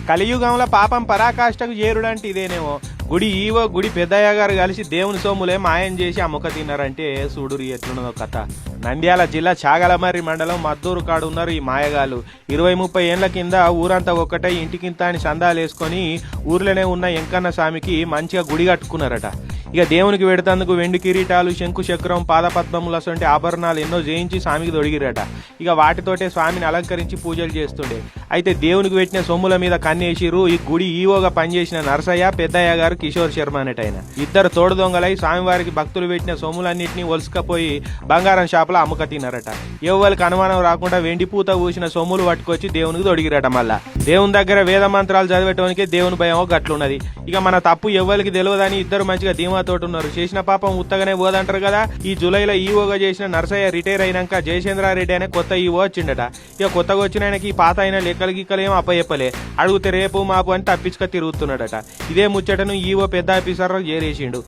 కలియుగంలో పాపం పరాకాష్ఠకు చేరుడంటే ఇదేనేమో. గుడి ఈవో గుడి పెద్దయ్య గారు కలిసి దేవుని సొమ్ములే మాయం చేసి అమ్మక తిన్నారంటే చూడురి ఎట్లున్నదో కథ. నంద్యాల జిల్లా చాగలమర్రి మండలం మద్దూరు కాడు ఉన్నారు ఈ మాయగాళ్ళు. 20-30 ఏళ్ల కింద ఊరంతా ఒక్కటే ఇంటికింత అని సందాలు వేసుకొని ఊర్లోనే ఉన్న ఎంకన్న స్వామికి మంచిగా గుడి కట్టుకున్నారట. ఇక దేవునికి పెడతందుకు వెండి కిరీటాలు, శంకు చక్రం, పాదపద్మములు అసంటి ఆభరణాలు ఎన్నో చేయించి స్వామికి తొడిగిరట. ఇక వాటితోటే స్వామిని అలంకరించి పూజలు చేస్తుండే. అయితే దేవునికి పెట్టిన సొమ్ముల మీద కన్నేసిరు ఈ గుడి ఈవోగా పనిచేసిన నరసయ్య, పెద్దయ్య గారు కిషోర్ శర్మ అనేటైన. ఇద్దరు తోడు దొంగలై స్వామివారికి భక్తులు పెట్టిన సొమ్ములన్నింటినీ ఒలుసుకపోయి బంగారం షాపులో అమ్మక తిన్నారట. ఎవ్వరికి అనుమానం రాకుండా వెండి పూత పూసిన సొమ్ములు పట్టుకొచ్చి దేవునికి తొడిగిరట. మళ్ళా దేవుని దగ్గర వేద మంత్రాలు చదివేటోనికే దేవుని భయం గట్లున్నది. ఇక మన తప్పు ఎవ్వరికి తెలియదని ఇద్దరు మంచిగా ధీమాతోటి ఉన్నారు. చేసిన పాపం ఉత్తగానే పోదంటారు కదా. ఈ జూలైలో ఈవోగా చేసిన నరసయ్య రిటైర్ అయినాక జయచంద్రారెడ్డి అనే కొత్త ఈవో వచ్చిండట. ఇక కొత్తగా వచ్చిన ఆయనకి పాత అయిన లెక్కలు గిక్కలు ఏం అప్పచెప్పలే. అడిగితే రేపు మాపు అని తప్పించుక తిరుగుతున్నాడట. ఇదే ముచ్చటను ఈవో పెద్ద ఆఫీసర్ చేరేసిండు.